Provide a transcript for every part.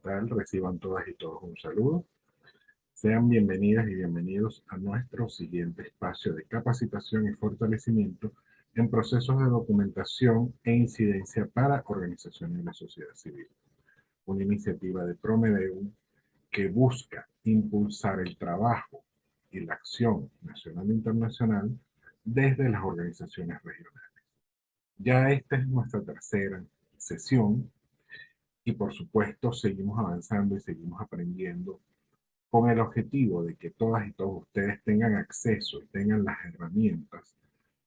tal? Reciban todas y todos un saludo. Sean bienvenidas y bienvenidos a nuestro siguiente espacio de capacitación y fortalecimiento en procesos de documentación e incidencia para organizaciones de la sociedad civil. Una iniciativa de Promedeum que busca impulsar el trabajo y la acción nacional e internacional desde las organizaciones regionales. Ya esta es nuestra tercera sesión y por supuesto seguimos avanzando y seguimos aprendiendo con el objetivo de que todas y todos ustedes tengan acceso y tengan las herramientas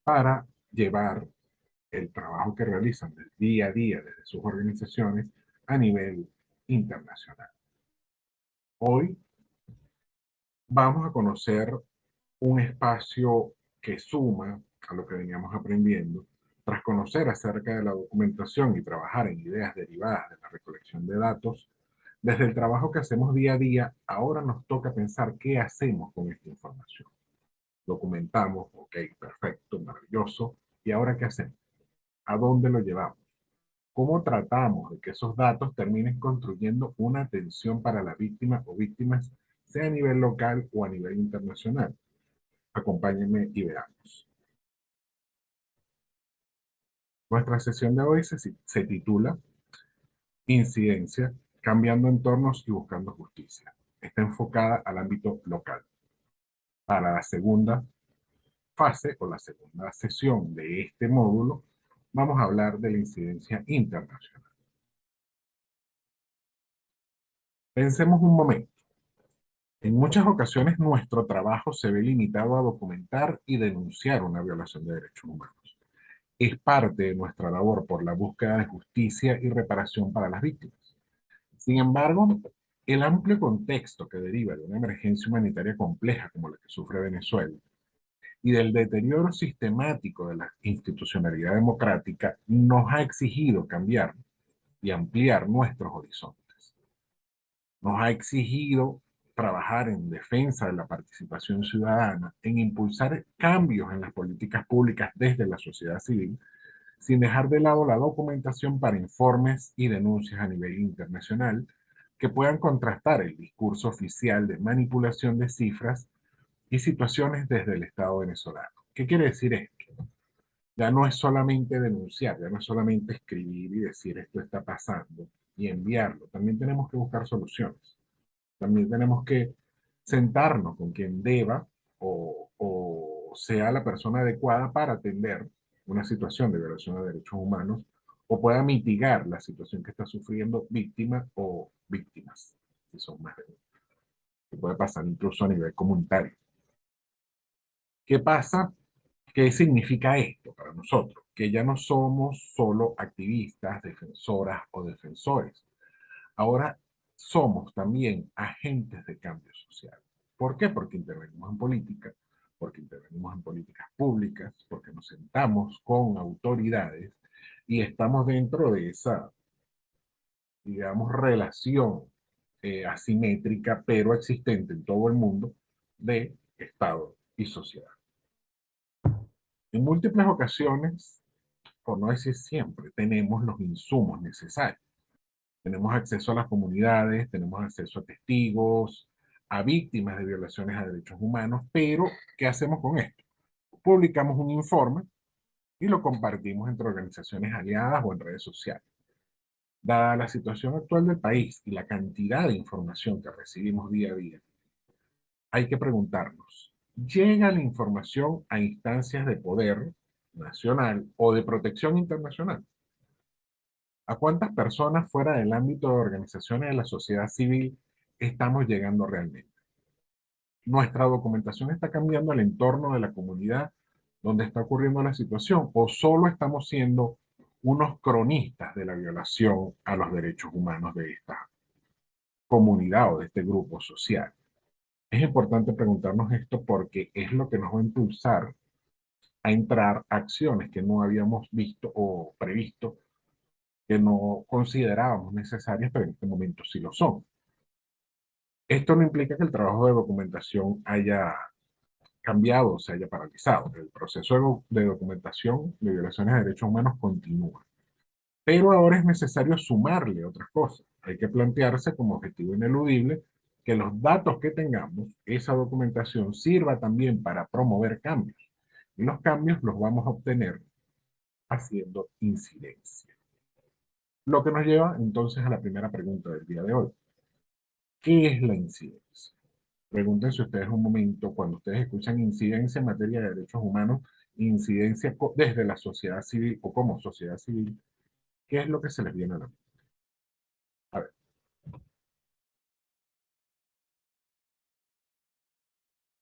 para llevar el trabajo que realizan del día a día desde sus organizaciones a nivel internacional. Hoy vamos a conocer un espacio que suma a lo que veníamos aprendiendo. Tras conocer acerca de la documentación y trabajar en ideas derivadas de la recolección de datos, desde el trabajo que hacemos día a día, ahora nos toca pensar qué hacemos con esta información. Documentamos, ok, perfecto, maravilloso, ¿y ahora qué hacemos? ¿A dónde lo llevamos? ¿Cómo tratamos de que esos datos terminen construyendo una atención para la víctima o víctimas, sea a nivel local o a nivel internacional? Acompáñenme y veamos. Nuestra sesión de hoy se titula Incidencia, cambiando entornos y buscando justicia. Está enfocada al ámbito local. Para la segunda fase o la segunda sesión de este módulo, vamos a hablar de la incidencia internacional. Pensemos un momento. En muchas ocasiones nuestro trabajo se ve limitado a documentar y denunciar una violación de derechos humanos. Es parte de nuestra labor por la búsqueda de justicia y reparación para las víctimas. Sin embargo, el amplio contexto que deriva de una emergencia humanitaria compleja como la que sufre Venezuela y del deterioro sistemático de la institucionalidad democrática nos ha exigido cambiar y ampliar nuestros horizontes. Nos ha exigido trabajar en defensa de la participación ciudadana, en impulsar cambios en las políticas públicas desde la sociedad civil, sin dejar de lado la documentación para informes y denuncias a nivel internacional que puedan contrastar el discurso oficial de manipulación de cifras y situaciones desde el Estado venezolano. ¿Qué quiere decir esto? Ya no es solamente denunciar, ya no es solamente escribir y decir esto está pasando y enviarlo. También tenemos que buscar soluciones. También tenemos que sentarnos con quien deba o sea la persona adecuada para atender una situación de violación de derechos humanos o pueda mitigar la situación que está sufriendo víctima o víctimas, si son más de uno. Que puede pasar incluso a nivel comunitario. ¿Qué pasa? ¿Qué significa esto para nosotros? Que ya no somos solo activistas, defensoras o defensores. Ahora somos también agentes de cambio social. ¿Por qué? Porque intervenimos en política, porque intervenimos en políticas públicas, porque nos sentamos con autoridades y estamos dentro de esa, digamos, relación asimétrica, pero existente en todo el mundo, de Estado y sociedad. En múltiples ocasiones, por no decir siempre, tenemos los insumos necesarios. Tenemos acceso a las comunidades, tenemos acceso a testigos, a víctimas de violaciones a derechos humanos, pero ¿qué hacemos con esto? Publicamos un informe y lo compartimos entre organizaciones aliadas o en redes sociales. Dada la situación actual del país y la cantidad de información que recibimos día a día, hay que preguntarnos, ¿llega la información a instancias de poder nacional o de protección internacional? ¿A cuántas personas fuera del ámbito de organizaciones de la sociedad civil estamos llegando realmente? ¿Nuestra documentación está cambiando el entorno de la comunidad donde está ocurriendo la situación o solo estamos siendo unos cronistas de la violación a los derechos humanos de esta comunidad o de este grupo social? Es importante preguntarnos esto porque es lo que nos va a impulsar a entrar a acciones que no habíamos visto o previsto, que no considerábamos necesarias, pero en este momento sí lo son. Esto no implica que el trabajo de documentación haya cambiado o se haya paralizado. El proceso de documentación de violaciones de derechos humanos continúa. Pero ahora es necesario sumarle otras cosas. Hay que plantearse como objetivo ineludible que los datos que tengamos, esa documentación, sirva también para promover cambios. Y los cambios los vamos a obtener haciendo incidencia. Lo que nos lleva entonces a la primera pregunta del día de hoy. ¿Qué es la incidencia? Pregúntense ustedes un momento, cuando ustedes escuchan incidencia en materia de derechos humanos, incidencia desde la sociedad civil o como sociedad civil, ¿qué es lo que se les viene a la mente? A ver,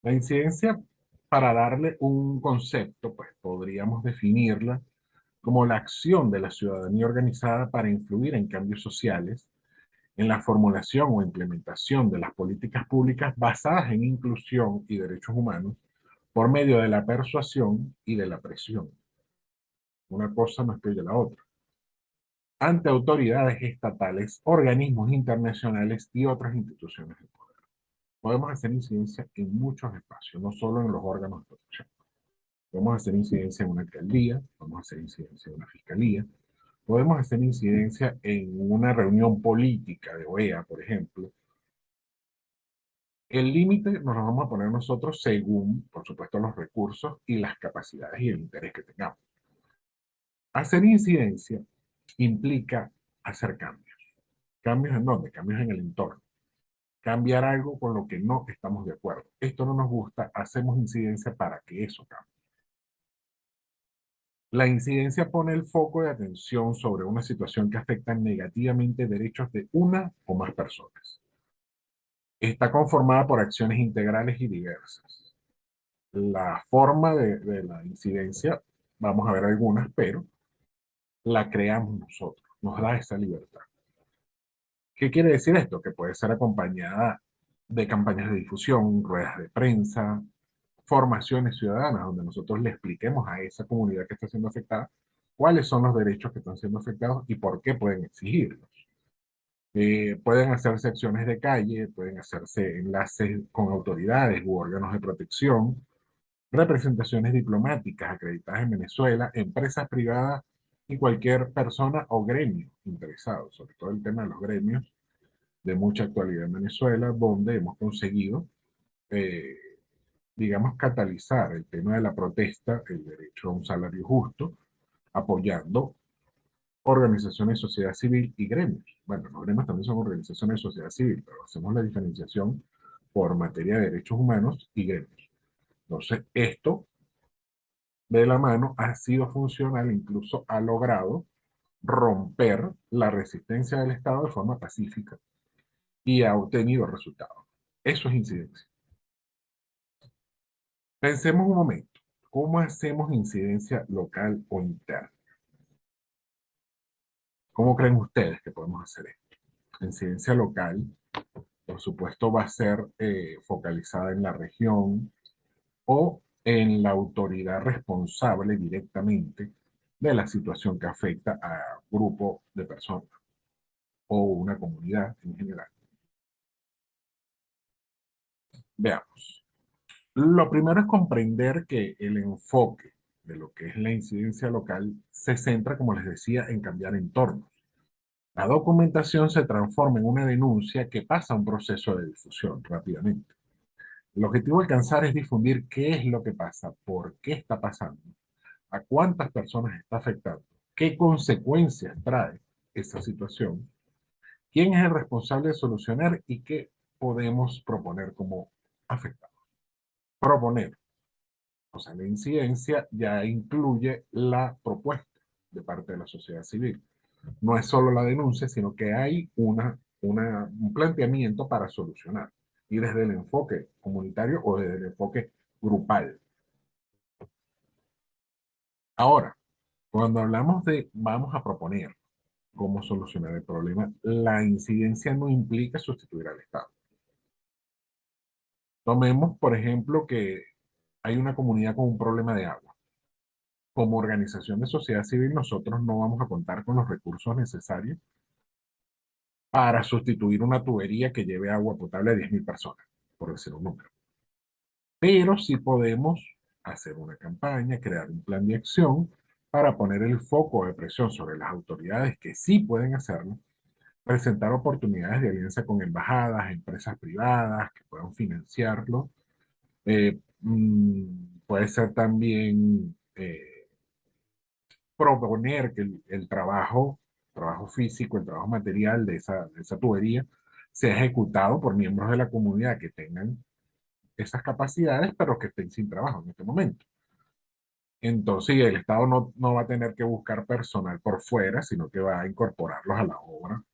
la incidencia, para darle un concepto, pues podríamos definirla como la acción de la ciudadanía organizada para influir en cambios sociales, en la formulación o implementación de las políticas públicas basadas en inclusión y derechos humanos por medio de la persuasión y de la presión. Una cosa no excluye la otra. Ante autoridades estatales, organismos internacionales y otras instituciones de poder. Podemos hacer incidencia en muchos espacios, no solo en los órganos de protección. Podemos hacer incidencia en una alcaldía, podemos hacer incidencia en una fiscalía, podemos hacer incidencia en una reunión política de OEA, por ejemplo. El límite nos lo vamos a poner nosotros según, por supuesto, los recursos y las capacidades y el interés que tengamos. Hacer incidencia implica hacer cambios. ¿Cambios en dónde? Cambios en el entorno. Cambiar algo con lo que no estamos de acuerdo. Esto no nos gusta, hacemos incidencia para que eso cambie. La incidencia pone el foco de atención sobre una situación que afecta negativamente derechos de una o más personas. Está conformada por acciones integrales y diversas. La forma de la incidencia, vamos a ver algunas, pero la creamos nosotros, nos da esa libertad. ¿Qué quiere decir esto? Que puede ser acompañada de campañas de difusión, ruedas de prensa, formaciones ciudadanas, donde nosotros le expliquemos a esa comunidad que está siendo afectada cuáles son los derechos que están siendo afectados y por qué pueden exigirlos. Pueden hacerse acciones de calle, pueden hacerse enlaces con autoridades u órganos de protección, representaciones diplomáticas acreditadas en Venezuela, empresas privadas y cualquier persona o gremio interesado, sobre todo el tema de los gremios de mucha actualidad en Venezuela, donde hemos conseguido, eh, digamos, catalizar el tema de la protesta, el derecho a un salario justo, apoyando organizaciones de sociedad civil y gremios. Bueno, los gremios también son organizaciones de sociedad civil, pero hacemos la diferenciación por materia de derechos humanos y gremios. Entonces, esto de la mano ha sido funcional, incluso ha logrado romper la resistencia del Estado de forma pacífica y ha obtenido resultados. Eso es incidencia. Pensemos un momento, ¿cómo hacemos incidencia local o interna? ¿Cómo creen ustedes que podemos hacer esto? La incidencia local, por supuesto, va a ser focalizada en la región o en la autoridad responsable directamente de la situación que afecta a un grupo de personas o una comunidad en general. Veamos. Lo primero es comprender que el enfoque de lo que es la incidencia local se centra, como les decía, en cambiar entornos. La documentación se transforma en una denuncia que pasa a un proceso de difusión rápidamente. El objetivo a alcanzar es difundir qué es lo que pasa, por qué está pasando, a cuántas personas está afectando, qué consecuencias trae esa situación, quién es el responsable de solucionar y qué podemos proponer como afectados. Proponer. O sea, la incidencia ya incluye la propuesta de parte de la sociedad civil. No es solo la denuncia, sino que hay un planteamiento para solucionar. Y desde el enfoque comunitario o desde el enfoque grupal. Ahora, cuando hablamos de vamos a proponer cómo solucionar el problema, la incidencia no implica sustituir al Estado. Tomemos, por ejemplo, que hay una comunidad con un problema de agua. Como organización de sociedad civil, nosotros no vamos a contar con los recursos necesarios para sustituir una tubería que lleve agua potable a 10.000 personas, por decir un número. Pero sí podemos hacer una campaña, crear un plan de acción para poner el foco de presión sobre las autoridades que sí pueden hacerlo presentar oportunidades de alianza con embajadas, empresas privadas que puedan financiarlo. Puede ser también proponer que el trabajo físico, el trabajo material de esa tubería, sea ejecutado por miembros de la comunidad que tengan esas capacidades, pero que estén sin trabajo en este momento. Entonces, el Estado no va a tener que buscar personal por fuera, sino que va a incorporarlos a la obra,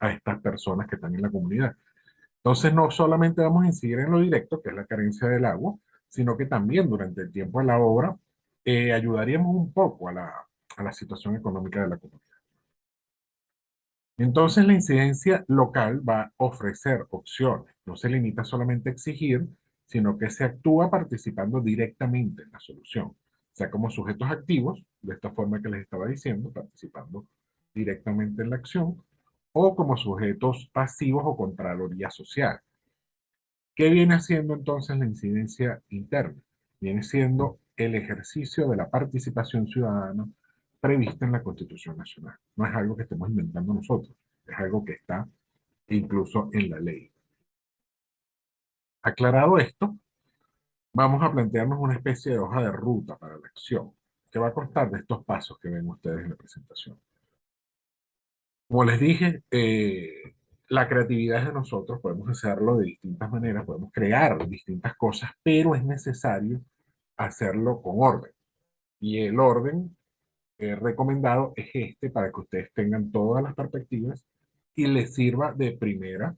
a estas personas que están en la comunidad. Entonces, no solamente vamos a incidir en lo directo, que es la carencia del agua, sino que también durante el tiempo de la obra ayudaríamos un poco a la situación económica de la comunidad. Entonces, la incidencia local va a ofrecer opciones, no se limita solamente a exigir, sino que se actúa participando directamente en la solución, o sea, como sujetos activos, de esta forma que les estaba diciendo, participando directamente en la acción, o como sujetos pasivos o contraloría social. ¿Qué viene haciendo entonces la incidencia interna? Viene siendo el ejercicio de la participación ciudadana prevista en la Constitución Nacional. No es algo que estemos inventando nosotros, es algo que está incluso en la ley. Aclarado esto, vamos a plantearnos una especie de hoja de ruta para la acción, que va a constar de estos pasos que ven ustedes en la presentación. Como les dije, la creatividad es de nosotros, podemos hacerlo de distintas maneras, podemos crear distintas cosas, pero es necesario hacerlo con orden. Y el orden recomendado es este para que ustedes tengan todas las perspectivas y les sirva de primera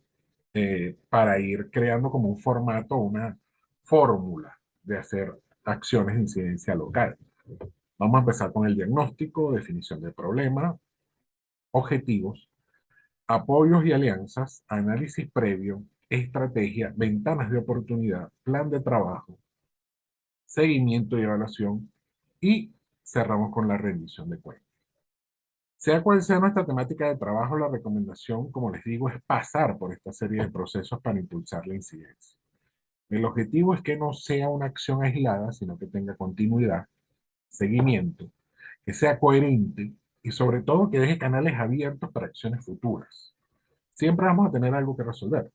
para ir creando como un formato, una fórmula de hacer acciones de incidencia local. Vamos a empezar con el diagnóstico, definición del problema, objetivos, apoyos y alianzas, análisis previo, estrategia, ventanas de oportunidad, plan de trabajo, seguimiento y evaluación, y cerramos con la rendición de cuentas. Sea cual sea nuestra temática de trabajo, la recomendación, como les digo, es pasar por esta serie de procesos para impulsar la incidencia. El objetivo es que no sea una acción aislada, sino que tenga continuidad, seguimiento, que sea coherente y sobre todo que deje canales abiertos para acciones futuras. Siempre vamos a tener algo que resolver,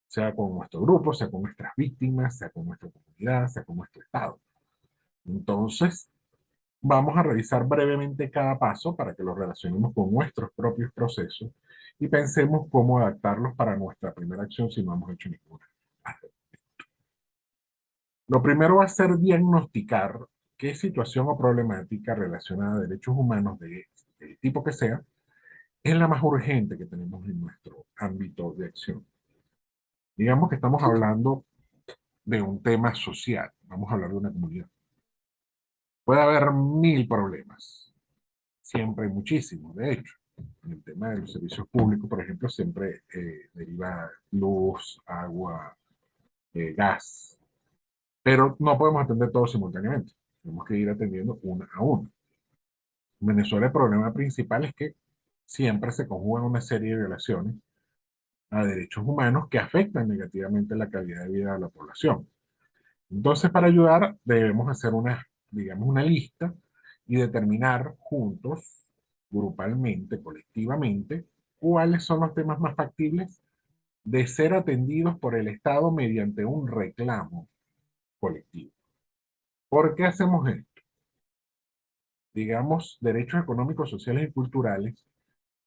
sea con nuestro grupo, sea con nuestras víctimas, sea con nuestra comunidad, sea con nuestro Estado. Entonces, vamos a revisar brevemente cada paso para que lo relacionemos con nuestros propios procesos y pensemos cómo adaptarlos para nuestra primera acción si no hemos hecho ninguna. Lo primero va a ser diagnosticar qué situación o problemática relacionada a derechos humanos del tipo que sea es la más urgente que tenemos en nuestro ámbito de acción. Digamos que estamos hablando de un tema social, vamos a hablar de una comunidad. Puede haber mil problemas, siempre hay muchísimos, de hecho. En el tema de los servicios públicos, por ejemplo, siempre deriva luz, agua, gas, pero no podemos atender todo simultáneamente. Tenemos que ir atendiendo una a una. En Venezuela el problema principal es que siempre se conjugan una serie de violaciones a derechos humanos que afectan negativamente la calidad de vida de la población. Entonces, para ayudar, debemos hacer digamos, una lista y determinar juntos, grupalmente, colectivamente, cuáles son los temas más factibles de ser atendidos por el Estado mediante un reclamo colectivo. ¿Por qué hacemos esto? Digamos, derechos económicos, sociales y culturales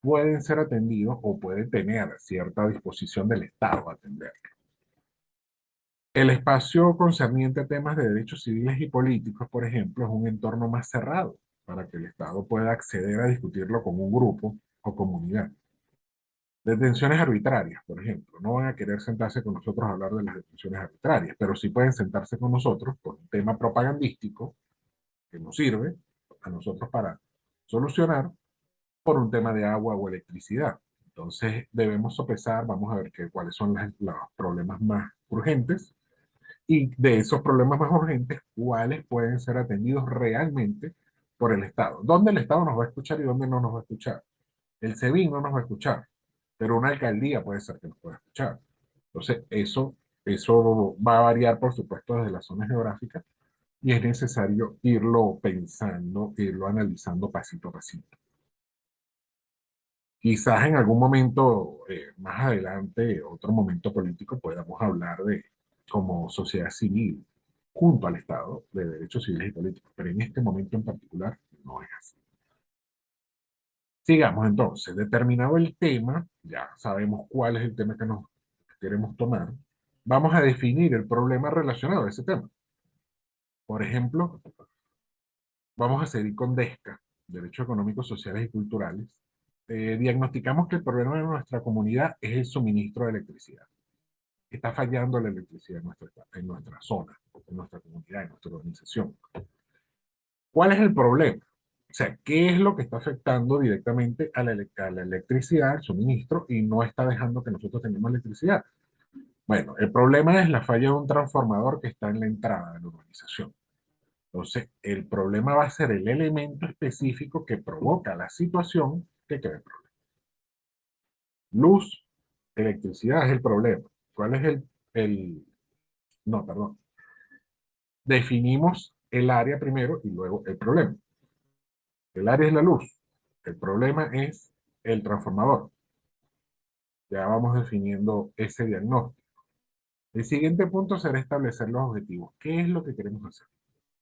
pueden ser atendidos o pueden tener cierta disposición del Estado a atender. El espacio concerniente a temas de derechos civiles y políticos, por ejemplo, es un entorno más cerrado para que el Estado pueda acceder a discutirlo con un grupo o comunidad. Detenciones arbitrarias, por ejemplo, no van a querer sentarse con nosotros a hablar de las detenciones arbitrarias, pero sí pueden sentarse con nosotros por un tema propagandístico que nos sirve a nosotros para solucionar por un tema de agua o electricidad. Entonces debemos sopesar, vamos a ver cuáles son los problemas más urgentes y de esos problemas más urgentes, cuáles pueden ser atendidos realmente por el Estado. ¿Dónde el Estado nos va a escuchar y dónde no nos va a escuchar? El SEBIN no nos va a escuchar, pero una alcaldía puede ser que nos pueda escuchar. Entonces, eso va a variar, por supuesto, desde la zona geográfica y es necesario irlo pensando, irlo analizando pasito a pasito. Quizás en algún momento más adelante, otro momento político, podamos hablar de como sociedad civil junto al Estado de derechos civiles y políticos, pero en este momento en particular no es así. Sigamos entonces, determinado el tema, ya sabemos cuál es el tema que nos queremos tomar, vamos a definir el problema relacionado a ese tema. Por ejemplo, vamos a seguir con DESCA, Derechos Económicos, Sociales y Culturales. Diagnosticamos que el problema de nuestra comunidad es el suministro de electricidad. Está fallando la electricidad en nuestra zona, en nuestra comunidad, en nuestra organización. ¿Cuál es el problema? O sea, ¿qué es lo que está afectando directamente a la electricidad, al suministro, y no está dejando que nosotros tengamos electricidad? Bueno, el problema es la falla de un transformador que está en la entrada de la urbanización. Entonces, el problema va a ser el elemento específico que provoca la situación que crea el problema. Luz, electricidad es el problema. ¿Cuál es no, perdón. Definimos el área primero y luego el problema. El área es la luz. El problema es el transformador. Ya vamos definiendo ese diagnóstico. El siguiente punto será establecer los objetivos. ¿Qué es lo que queremos hacer?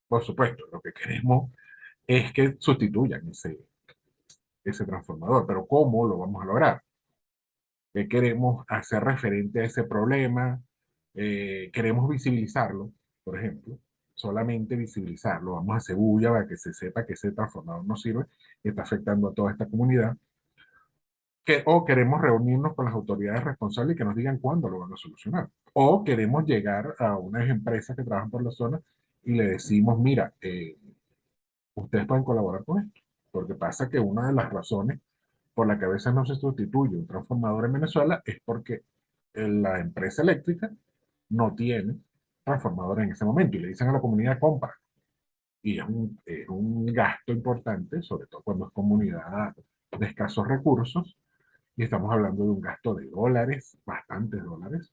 Por supuesto, lo que queremos es que sustituyan ese transformador, pero ¿cómo lo vamos a lograr? ¿Qué queremos hacer referente a ese problema? Queremos visibilizarlo, por ejemplo, solamente visibilizarlo. Vamos a hacer bulla para que se sepa que ese transformador no sirve y está afectando a toda esta comunidad. O queremos reunirnos con las autoridades responsables y que nos digan cuándo lo van a solucionar. O queremos llegar a unas empresas que trabajan por la zona y le decimos, mira, ustedes pueden colaborar con esto. Porque pasa que una de las razones por la que a veces no se sustituye un transformador en Venezuela es porque la empresa eléctrica no tiene transformador en ese momento y le dicen a la comunidad compra. Y es un gasto importante, sobre todo cuando es comunidad de escasos recursos, y estamos hablando de un gasto de dólares, bastantes dólares.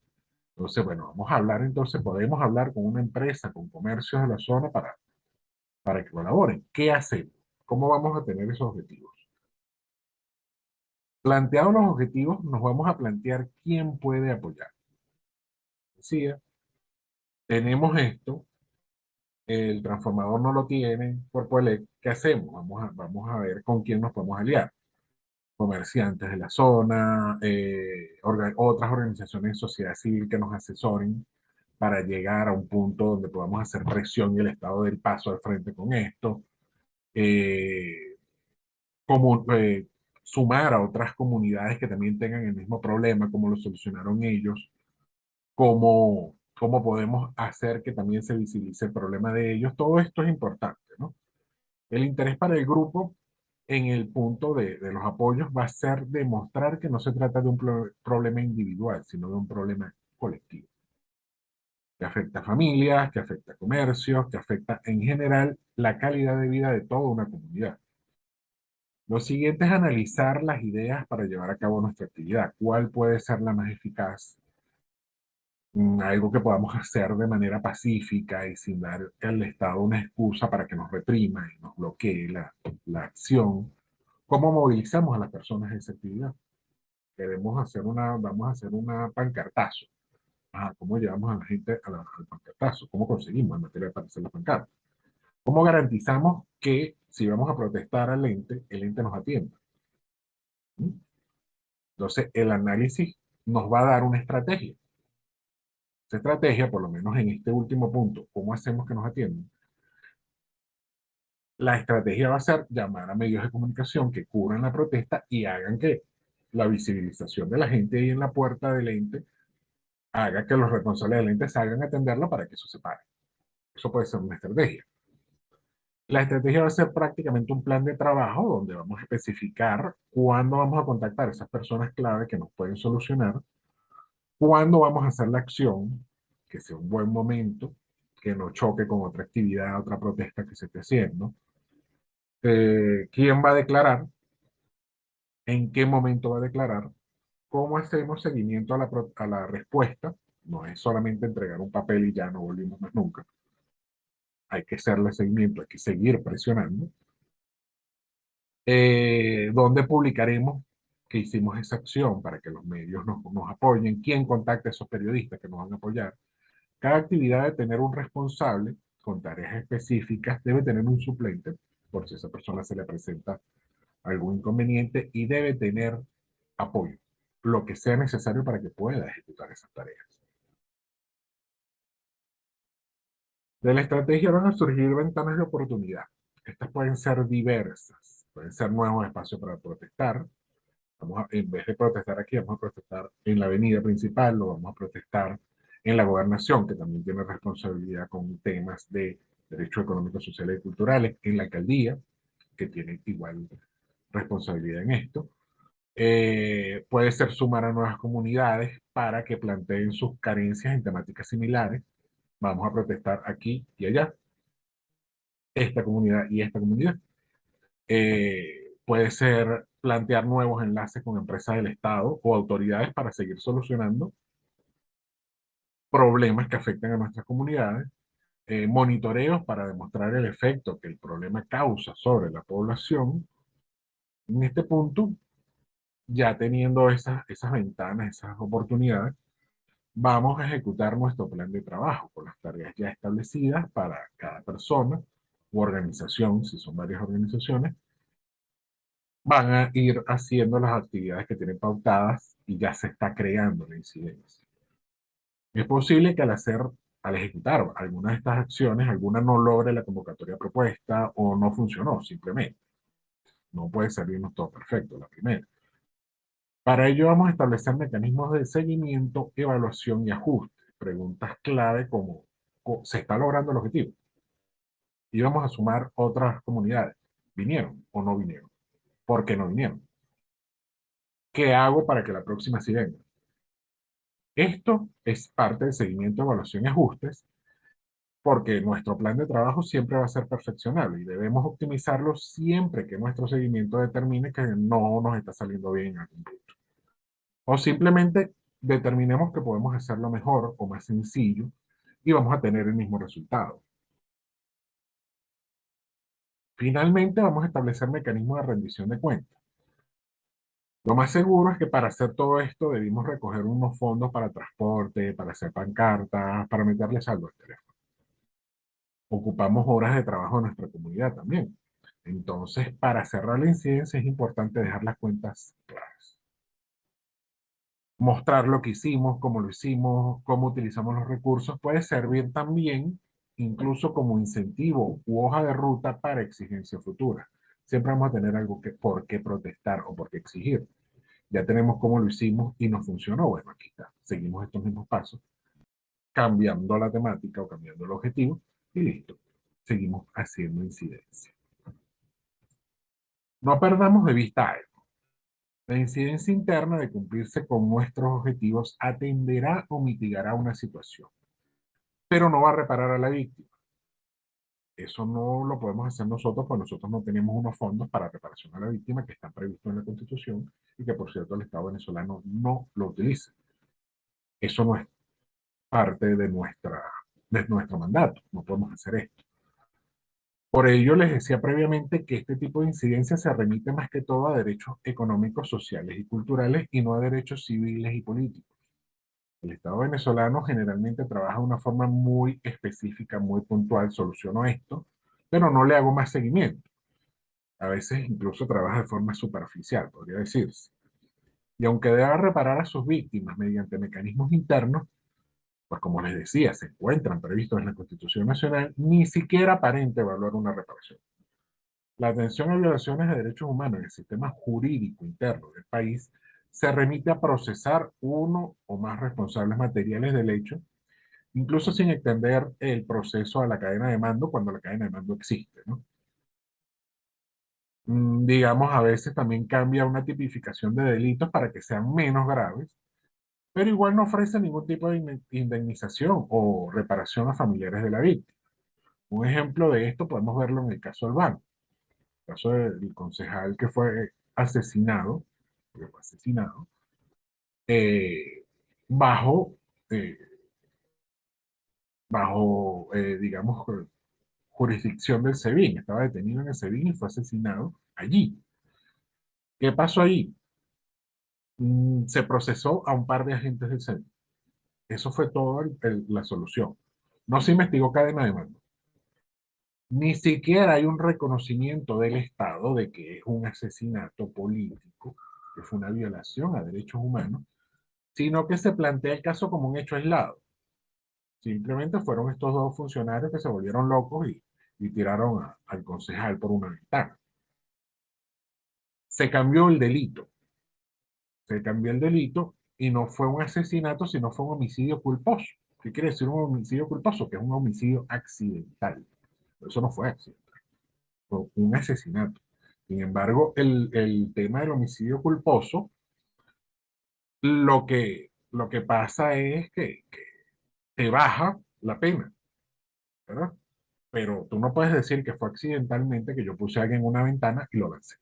Entonces, bueno, vamos a hablar entonces, podemos hablar con una empresa, con comercios de la zona para que colaboren. ¿Qué hacemos? ¿Cómo vamos a tener esos objetivos? Planteados los objetivos, nos vamos a plantear quién puede apoyar. Decía, tenemos esto, el transformador no lo tiene, Cuerpo Elect, ¿qué hacemos? Vamos a ver con quién nos podemos aliar. Comerciantes de la zona, otras organizaciones de sociedad civil que nos asesoren para llegar a un punto donde podamos hacer presión y el Estado del paso al frente con esto. Eh, como sumar a otras comunidades que también tengan el mismo problema, como lo solucionaron ellos, cómo podemos hacer que también se visibilice el problema de ellos. Todo esto es importante, ¿no? El interés para el grupo en el punto de los apoyos va a ser demostrar que no se trata de un problema individual, sino de un problema colectivo, que afecta a familias, que afecta a comercios, que afecta en general la calidad de vida de toda una comunidad. Lo siguiente es analizar las ideas para llevar a cabo nuestra actividad. ¿Cuál puede ser la más eficaz? Algo que podamos hacer de manera pacífica y sin dar al Estado una excusa para que nos reprima y nos bloquee la acción. ¿Cómo movilizamos a las personas en esa actividad? Vamos a hacer una pancartazo. ¿Cómo llevamos a la gente al pancartazo? ¿Cómo conseguimos el material para hacer la pancarta? ¿Cómo garantizamos que si vamos a protestar al ente, el ente nos atienda? ¿Mm? Entonces, el análisis nos va a dar una estrategia. Esa estrategia, por lo menos en este último punto, ¿cómo hacemos que nos atiendan? La estrategia va a ser llamar a medios de comunicación que cubran la protesta y hagan que la visibilización de la gente ahí en la puerta del ente haga que los responsables del ente salgan a atenderla para que eso se pare. Eso puede ser una estrategia. La estrategia va a ser prácticamente un plan de trabajo donde vamos a especificar cuándo vamos a contactar a esas personas clave que nos pueden solucionar, cuándo vamos a hacer la acción, que sea un buen momento, que no choque con otra actividad, otra protesta que se esté haciendo, quién va a declarar, en qué momento va a declarar, cómo hacemos seguimiento a la respuesta. No es solamente entregar un papel y ya no volvimos más nunca. Hay que hacerle seguimiento, hay que seguir presionando. ¿Dónde publicaremos? que hicimos esa acción para que los medios nos apoyen, quién contacta a esos periodistas que nos van a apoyar. Cada actividad debe tener un responsable con tareas específicas, debe tener un suplente por si a esa persona se le presenta algún inconveniente y debe tener apoyo, lo que sea necesario para que pueda ejecutar esas tareas. De la estrategia van a surgir ventanas de oportunidad. Estas pueden ser diversas, pueden ser nuevos espacios para protestar. En vez de protestar aquí, vamos a protestar en la avenida principal o vamos a protestar en la gobernación, que también tiene responsabilidad con temas de derechos económicos, sociales y culturales, en la alcaldía, que tiene igual responsabilidad en esto. Puede ser sumar a nuevas comunidades para que planteen sus carencias en temáticas similares. Vamos a protestar aquí y allá, esta comunidad y esta comunidad. Puede ser plantear nuevos enlaces con empresas del Estado o autoridades para seguir solucionando problemas que afectan a nuestras comunidades, monitoreos para demostrar el efecto que el problema causa sobre la población. En este punto, ya teniendo esas ventanas, esas oportunidades, vamos a ejecutar nuestro plan de trabajo con las tareas ya establecidas para cada persona u organización, si son varias organizaciones, van a ir haciendo las actividades que tienen pautadas y ya se está creando la incidencia. Es posible que al ejecutar alguna de estas acciones, alguna no logre la convocatoria propuesta o no funcionó simplemente. No puede salirnos todo perfecto, la primera. Para ello vamos a establecer mecanismos de seguimiento, evaluación y ajuste. Preguntas clave como, ¿se está logrando el objetivo? Y vamos a sumar otras comunidades. ¿Vinieron o no vinieron? ¿Por qué no vinieron? ¿Qué hago para que la próxima sí venga? Esto es parte del seguimiento, evaluación y ajustes, porque nuestro plan de trabajo siempre va a ser perfeccionable y debemos optimizarlo siempre que nuestro seguimiento determine que no nos está saliendo bien en algún punto. O simplemente determinemos que podemos hacerlo mejor o más sencillo y vamos a tener el mismo resultado. Finalmente, vamos a establecer mecanismos de rendición de cuentas. Lo más seguro es que para hacer todo esto debimos recoger unos fondos para transporte, para hacer pancartas, para meterle saldo al teléfono. Ocupamos horas de trabajo en nuestra comunidad también. Entonces, para cerrar la incidencia es importante dejar las cuentas claras. Mostrar lo que hicimos, cómo lo hicimos, cómo utilizamos los recursos, puede servir también incluso como incentivo u hoja de ruta para exigencia futura. Siempre vamos a tener algo por qué protestar o por qué exigir. Ya tenemos cómo lo hicimos y nos funcionó. Bueno, aquí está. Seguimos estos mismos pasos, cambiando la temática o cambiando el objetivo y listo. Seguimos haciendo incidencia. No perdamos de vista algo. La incidencia interna de cumplirse con nuestros objetivos atenderá o mitigará una situación, pero no va a reparar a la víctima. Eso no lo podemos hacer nosotros, pues nosotros no tenemos unos fondos para reparación a la víctima que están previstos en la Constitución y que, por cierto, el Estado venezolano no lo utiliza. Eso no es parte de nuestro mandato, no podemos hacer esto. Por ello, les decía previamente que este tipo de incidencia se remite más que todo a derechos económicos, sociales y culturales y no a derechos civiles y políticos. El Estado venezolano generalmente trabaja de una forma muy específica, muy puntual, soluciono esto, pero no le hago más seguimiento. A veces incluso trabaja de forma superficial, podría decirse. Y aunque deba reparar a sus víctimas mediante mecanismos internos, pues como les decía, se encuentran previstos en la Constitución Nacional, ni siquiera aparente evaluar una reparación. La atención a violaciones de derechos humanos en el sistema jurídico interno del país se remite a procesar uno o más responsables materiales del hecho, incluso sin extender el proceso a la cadena de mando cuando la cadena de mando existe, ¿no? Digamos, a veces también cambia una tipificación de delitos para que sean menos graves, pero igual no ofrece ningún tipo de indemnización o reparación a familiares de la víctima. Un ejemplo de esto podemos verlo en el caso Albano, el caso del concejal que fue asesinado, eh, bajo, eh, digamos, jurisdicción del SEBIN. Estaba detenido en el SEBIN y fue asesinado allí. ¿Qué pasó ahí? Se procesó a un par de agentes del CENTE. Eso fue todo la solución. No se investigó cadena de mando. Ni siquiera hay un reconocimiento del Estado de que es un asesinato político, que fue una violación a derechos humanos, sino que se plantea el caso como un hecho aislado. Simplemente fueron estos dos funcionarios que se volvieron locos y tiraron al concejal por una ventana. Se cambió el delito. Se cambió el delito y no fue un asesinato, sino fue un homicidio culposo. ¿Qué quiere decir un homicidio culposo? Que es un homicidio accidental. Eso no fue accidental, fue un asesinato. Sin embargo, el tema del homicidio culposo, lo que pasa es que te baja la pena, ¿verdad? Pero tú no puedes decir que fue accidentalmente que yo puse a alguien en una ventana y lo lancé.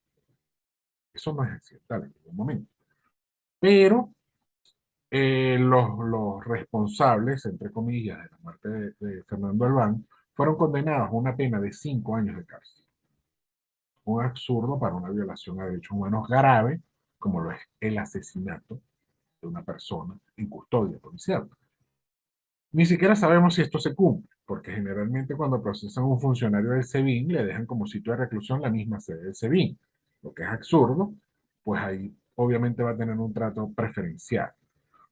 Eso no es accidental en ningún momento. Pero los responsables, entre comillas, de la muerte de Fernando Albán, fueron condenados a una pena de 5 años de cárcel. Un absurdo para una violación a derechos humanos grave, como lo es el asesinato de una persona en custodia policial. Ni siquiera sabemos si esto se cumple, porque generalmente cuando procesan a un funcionario del SEBIN le dejan como sitio de reclusión la misma sede del SEBIN, lo que es absurdo, pues ahí obviamente va a tener un trato preferencial.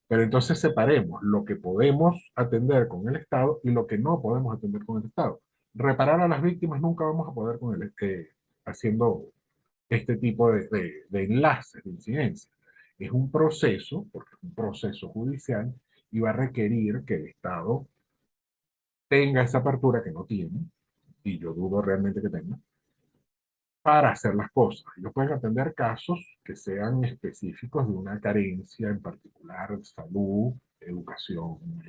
Pero entonces separemos lo que podemos atender con el Estado y lo que no podemos atender con el Estado. Reparar a las víctimas nunca vamos a poder con haciendo este tipo de enlaces, de incidencias. Es un proceso, porque es un proceso judicial, y va a requerir que el Estado tenga esa apertura que no tiene, y yo dudo realmente que tenga, para hacer las cosas. Ellos pueden atender casos que sean específicos de una carencia en particular, salud, educación,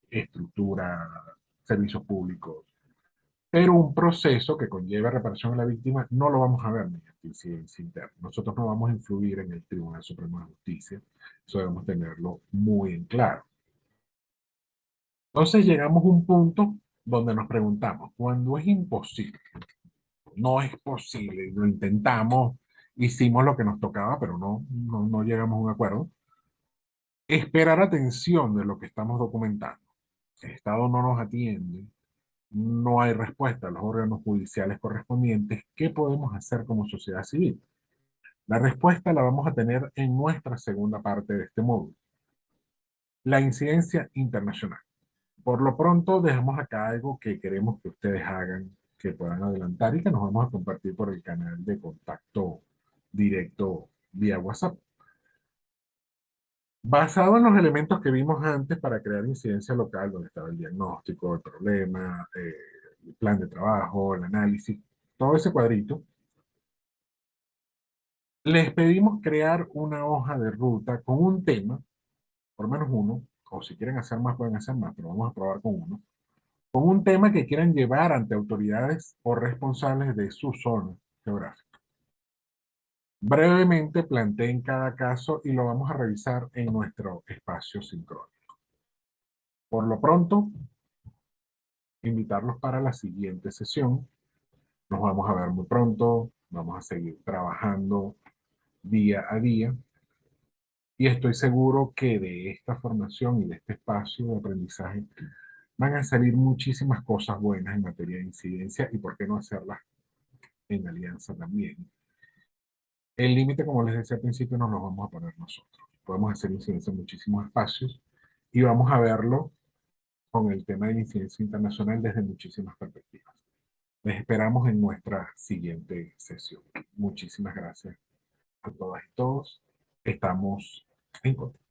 estructura, servicios públicos, pero un proceso que conlleve reparación a la víctima no lo vamos a ver mediante incidencia interna. Nosotros no vamos a influir en el Tribunal Supremo de Justicia, eso debemos tenerlo muy en claro. Entonces llegamos a un punto donde nos preguntamos, cuando es imposible, no es posible, lo intentamos, hicimos lo que nos tocaba, pero no llegamos a un acuerdo, esperar atención de lo que estamos documentando. El Estado no nos atiende, no hay respuesta a los órganos judiciales correspondientes. ¿Qué podemos hacer como sociedad civil? La respuesta la vamos a tener en nuestra segunda parte de este módulo, la incidencia internacional. Por lo pronto dejamos acá algo que queremos que ustedes hagan, que puedan adelantar y que nos vamos a compartir por el canal de contacto directo vía WhatsApp. Basado en los elementos que vimos antes para crear incidencia local, donde estaba el diagnóstico, el problema, el plan de trabajo, el análisis, todo ese cuadrito, les pedimos crear una hoja de ruta con un tema, por lo menos uno, o si quieren hacer más, pueden hacer más, pero vamos a probar con uno, con un tema que quieran llevar ante autoridades o responsables de su zona geográfica. Brevemente planteen cada caso y lo vamos a revisar en nuestro espacio sincrónico. Por lo pronto, invitarlos para la siguiente sesión. Nos vamos a ver muy pronto, vamos a seguir trabajando día a día y estoy seguro que de esta formación y de este espacio de aprendizaje van a salir muchísimas cosas buenas en materia de incidencia y por qué no hacerlas en alianza también. El límite, como les decía al principio, no lo vamos a poner nosotros. Podemos hacer incidencia en muchísimos espacios y vamos a verlo con el tema de la incidencia internacional desde muchísimas perspectivas. Les esperamos en nuestra siguiente sesión. Muchísimas gracias a todas y todos. Estamos en contacto.